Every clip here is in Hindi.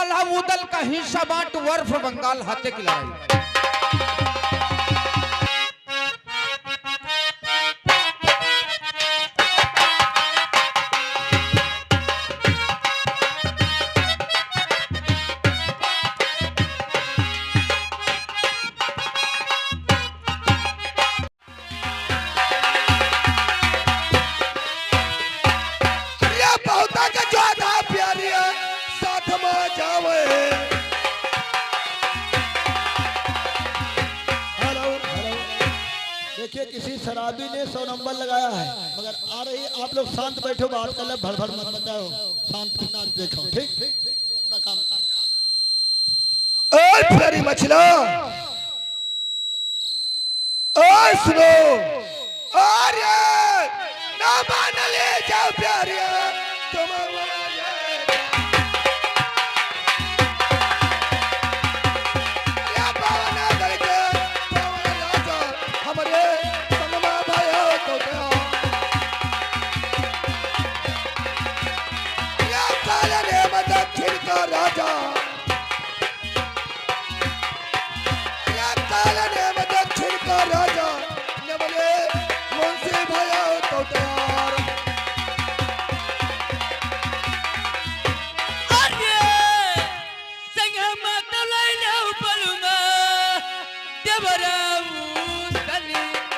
काला उदल का हिस्सा बांट वर्फ बंगाल हाथे की लड़ाई। किसी शराबी ने 100 नंबर लगाया है, मगर आ रही आप लोग शांत बैठो, बात कर ले, भड़ भड़ मत बताओ, शांत नाच देखो, ठीक अपना काम। ओए प्यारी मछला, ओए सुनो, अरे ना मान ले जाओ प्यारी तुम राजा या काला ने दक्षिण का राजा ने बोले मुंशी भैया तो तैयार। अरे संग मत लैले उपलुमा देवराऊ कलिका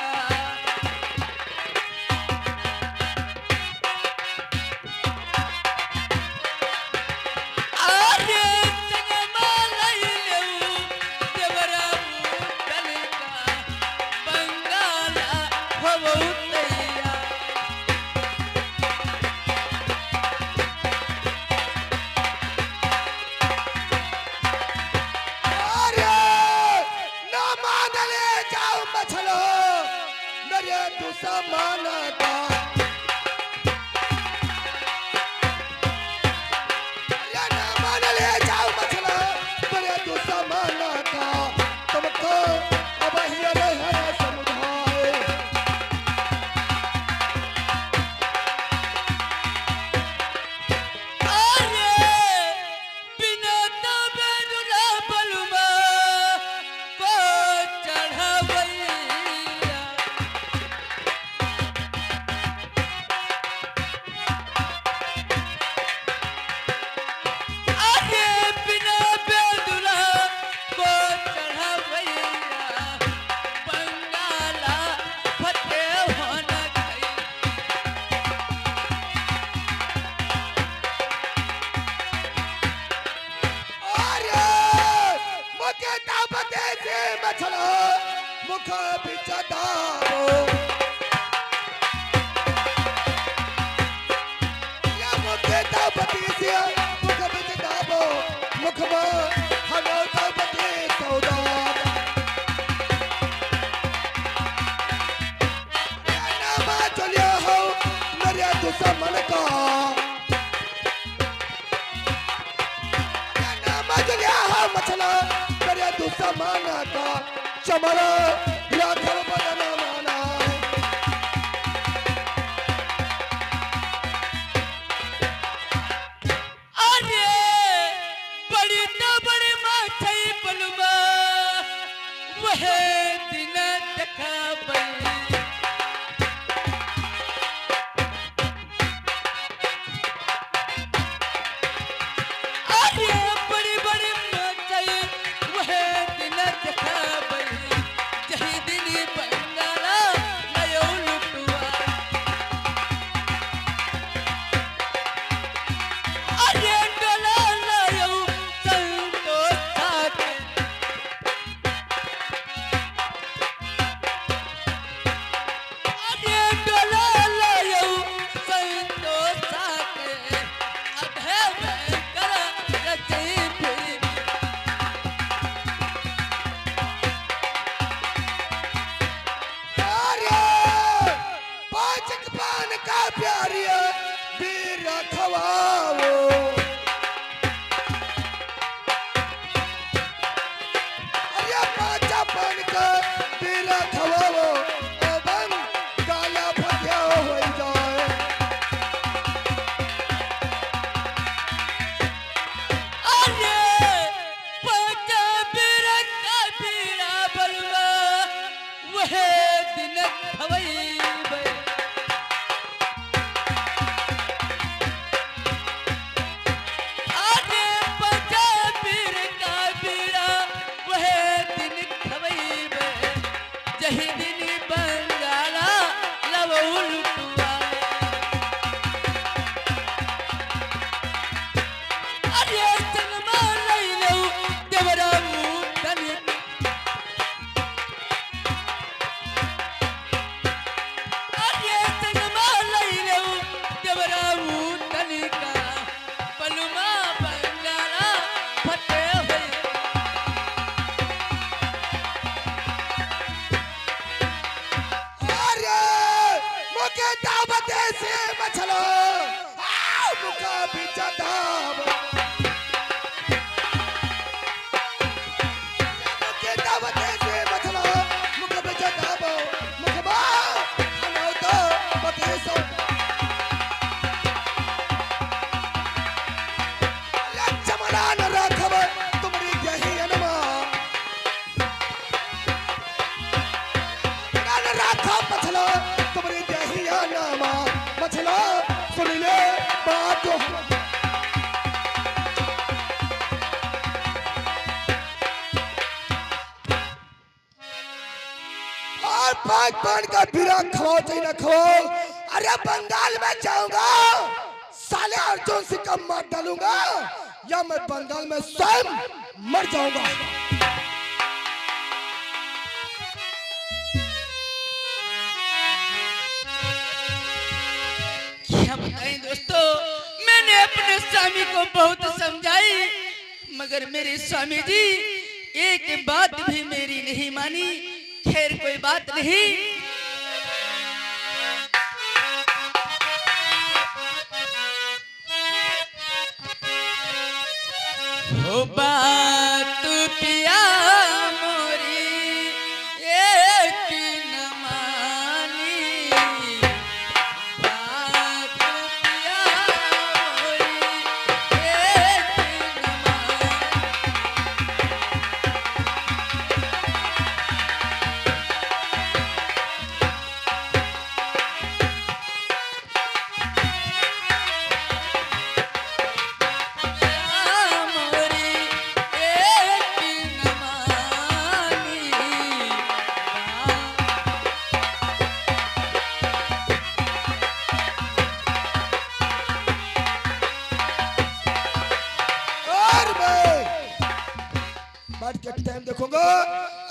मुख बिचदारो या मुखे दापति से मुख बिचदारो मुख में हनो दापति सौदा या नाम चलिया हो मेरे दुश्मन का या नाम चलिया हो मछला मेरे दुश्मन का चमरा राघव बदन माना। अरे बड़ी तो बड़ी माथे पलमा वह दिन देखा बई अरे बड़ी बड़ी माथे वह दिन देखा पाँच पान का बीरा खवाओ चाहे ना खवाओ, अरे बंगाल में जाऊंगा साले अर्जुन से कम मार डालूंगा या मैं बंगाल में स्वयं मर जाऊंगा। क्या बताएं दोस्तों, मैंने अपने स्वामी को बहुत समझाई मगर मेरे स्वामी जी एक बात भी मेरी नहीं मानी। खैर कोई बात नहीं, हो बात पिया मोरी एक न मानी, बात पिया मोरी एक न मानी। टाइम देखूंगा,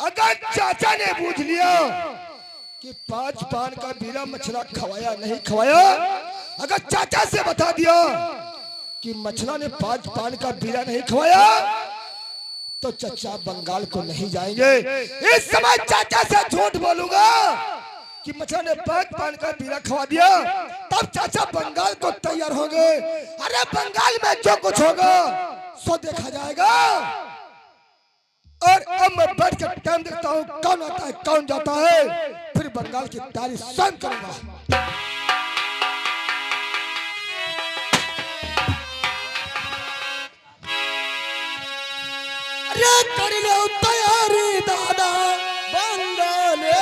अगर चाचा ने पूछ लिया कि पांच पान का बीरा मछला खवाया नहीं खवाया, अगर चाचा से बता दिया कि मछला ने पांच पान का बीरा नहीं खवाया तो चाचा बंगाल को नहीं जाएंगे। इस समय चाचा से झूठ बोलूंगा कि मछला ने पांच पान का बीरा खवा दिया, तब चाचा बंगाल को तैयार होंगे। अरे बंगाल में जो कुछ होगा सो देखा जाएगा। और अब मैं बैठ कर टाइम देखता हूँ कौन आता है कौन जाता है, फिर बंगाल की तैयारी स्वयं करूंगा। अरे कर लो तैयारी दादा बंगाले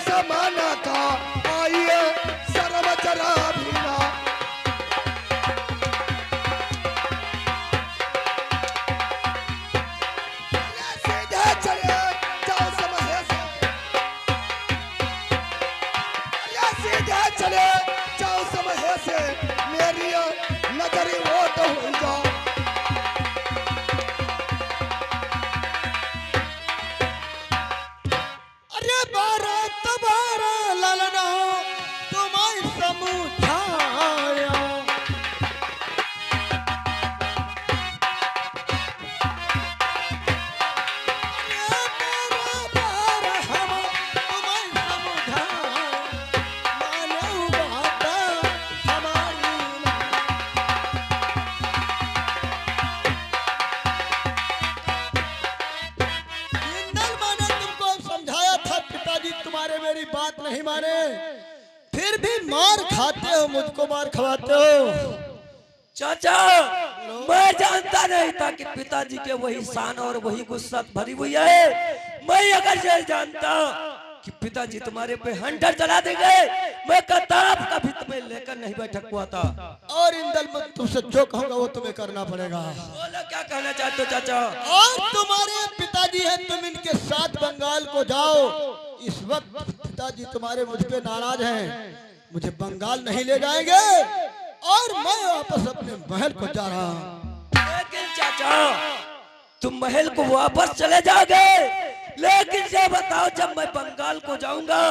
जमाना का आइए शर्म जरा भी ना। सीधे चले जाओ समझे से, सीधे चले जाओ समझे से, मेरी नजरी वो तो हो जाओ। मेरी बात नहीं माने, फिर भी मार खाते हो, मुझको मार खवाते हो। चाचा मैं जानता नहीं था कि पिताजी के वही शान और वही गुस्सा भरी हुई है। मैं अगर ये जानता कि पिताजी तुम्हारे पे हंटर चला देंगे, मैं कताब कभी तुम्हें लेकर नहीं बैठक हुआ था। और इंदल तुमसे जो कहूंगा वो तुम्हें करना पड़ेगा। बोलो क्या कहना चाहते हो चाचा? और तुम्हारे पिताजी हैं, तुम इनके साथ बंगाल को जाओ। इस वक्त पिताजी तुम्हारे मुझ पे नाराज हैं, मुझे बंगाल नहीं ले जाएंगे और मैं वापस अपने महल को जा रहा हूँ। लेकिन चाचा तुम महल को वापस चले जाओगे, लेकिन ये बताओ जब मैं बंगाल को जाऊंगा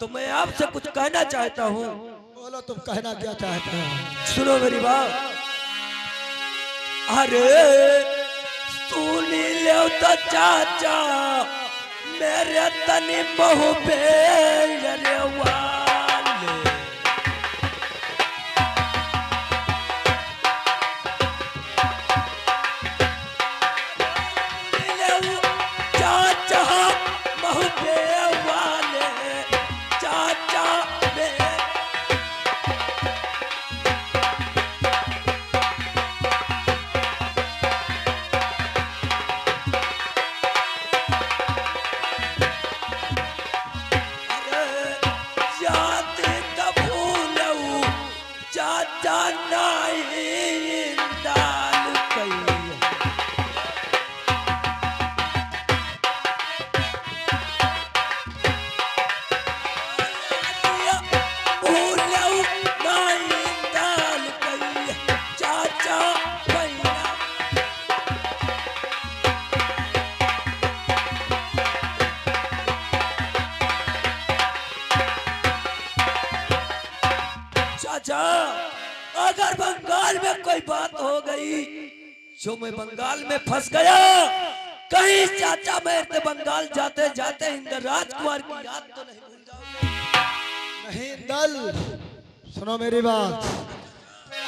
तो मैं आपसे कुछ कहना चाहता हूँ। बोलो तुम कहना क्या चाहते हो? सुनो मेरी बात। अरे सुनी लो तो चाचा मेरे तनी बहु पे रे वाले। चाचा बहु पे वाले चाचा मेरे जाते कबूलऊ चाचा नहीं दाल कई। भूलऊ नहीं दाल कई चाचा भैया। चाचा अगर बंगाल में कोई बात हो गई जो मैं बंगाल में फंस गया, कहीं चाचा मैं तो बंगाल जाते जाते इंद्र राजकुमार की याद तो नहीं भूल जाऊंगा। नहीं दल, सुनो मेरी बात।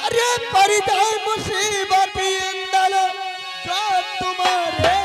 अरे परिदाय मुसीबत इंदल जो तुम्हारे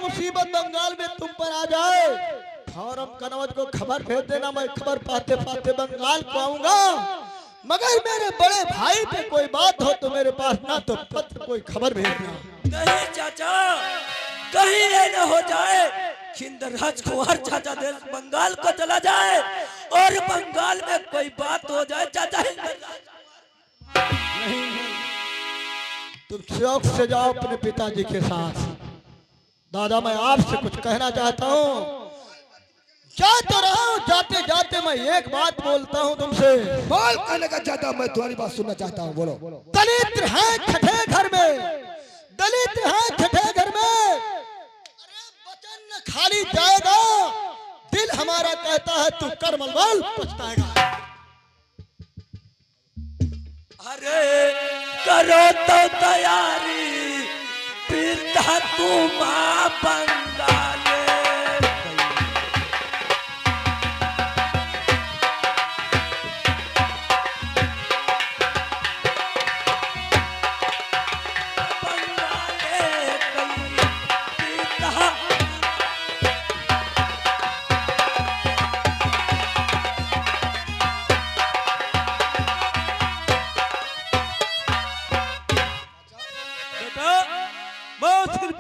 मुसीबत बंगाल में तुम पर आ जाए, फौरन कनौज को खबर भेज देना। मैं खबर पाते पाते बंगाल को आऊंगा, मगर मेरे बड़े भाई पे कोई बात हो तो मेरे पास ना तो पत्र कोई खबर भेजना। नहीं चाचा कहीं ये न हो जाए कि इंद्र राजकुमार चाचा देश बंगाल को चला जाए और बंगाल में कोई बात हो जाए चाचा। नहीं, तुम शौक से जाओ अपने पिताजी के साथ। दादा मैं आपसे कुछ कहना चाहता हूँ। जा तो रहा हूँ, जाते जाते मैं एक बात बोलता हूँ तुमसे। बोल कहने का चाहता हूं, मैं तुम्हारी बात सुनना चाहता हूँ। बोलो। दलित है छठे घर में, दलित है छठे घर में। अरे वचन न खाली जाएगा, दिल हमारा कहता है तू कर मलमल पछताएगा। अरे करो तो तैयारी पिता तुम बंगाल।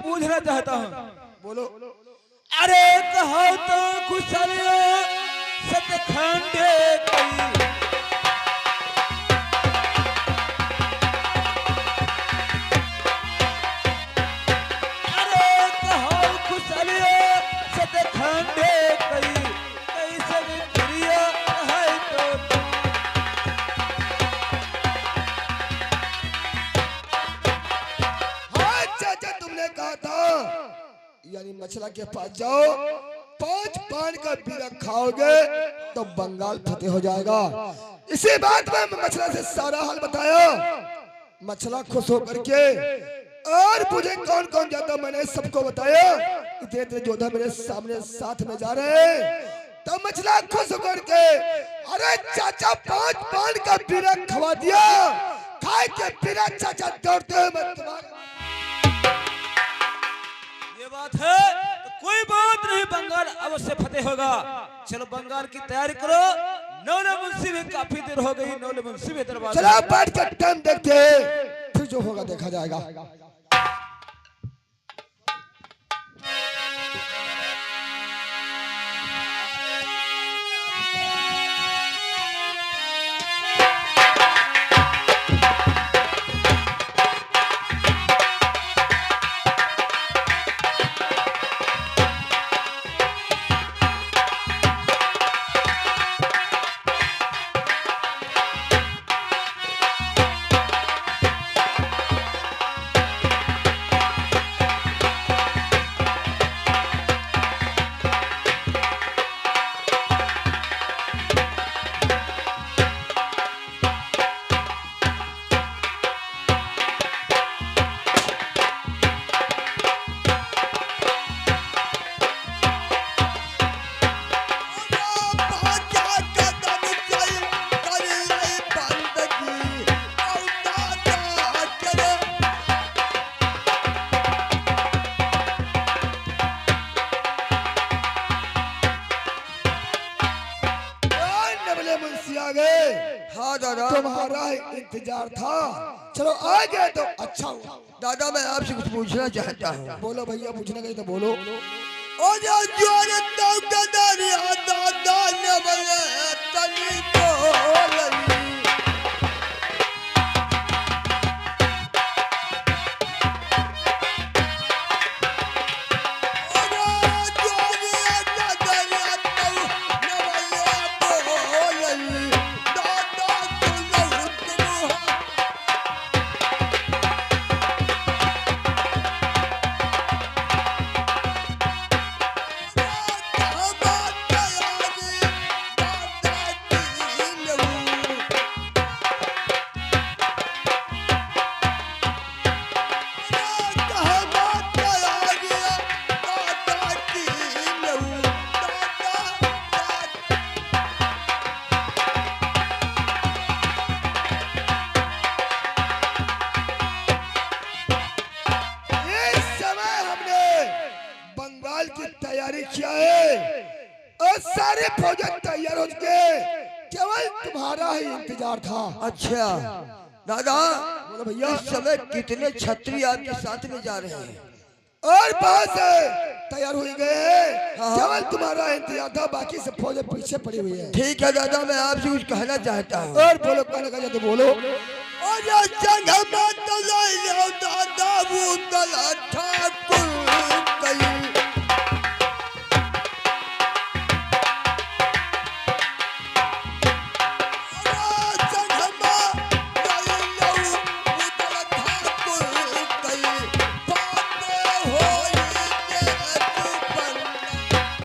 पूछना चाहता हूँ। बोलो। अरे कहो तो कुशल सतखंडे कई। अरे कहो कुशल सतखंडे कई, कैसे प्रिय है तो हाँ चाचा तुमने कहा था यानी मछला के पास जाओ, 5 पान का बीड़ा खाओगे तो बंगाल फतेह हो जाएगा। इसी बात में मैं मछला से सारा हाल बताया। मछला खुश होकर के और मुझे कौन कौन जाता मैंने सबको बताया। इतने इतने योद्धा मेरे सामने साथ में जा रहे हैं। तो मछला खुश होकर के अरे चाचा 5 पान का बीड़ा खवा दिया। खाए के बीड़ा चाचा दौड़ते हुए मैं तुम्हारे ये बात है तो कोई बात नहीं, बंगाल अवश्य फतेह होगा। चलो बंगाल की तैयारी करो। नौले मुंशी में काफी देर हो गई, नौले मुंशी में दरबार। चलो बैठ कर टाइम देखते हैं, फिर जो होगा देखा जाएगा। हाँ दादा, तुम्हारा इंतजार था। चलो आ गए तो अच्छा हुआ। दादा मैं आपसे कुछ पूछना चाहता हूँ। बोलो भैया, पूछना कहीं तो बोलो। ओ दादा ने बोले तनी बोल किया है और सारे फौजन तैयार हो चुके, केवल तुम्हारा ही इंतजार था। अच्छा दादा, बोलो भैया, इस समय कितने छत्री आपके साथ में जा रहे हैं? और पास तैयार हो गए हैं, हाँ। केवल तुम्हारा इंतजार था, बाकी सब फौजें पीछे पड़ी हुई है। ठीक है दादा, मैं आपसे कुछ कहना चाहता हूँ। और बोलो, कहना चाहते बोलो। और दादा वो तला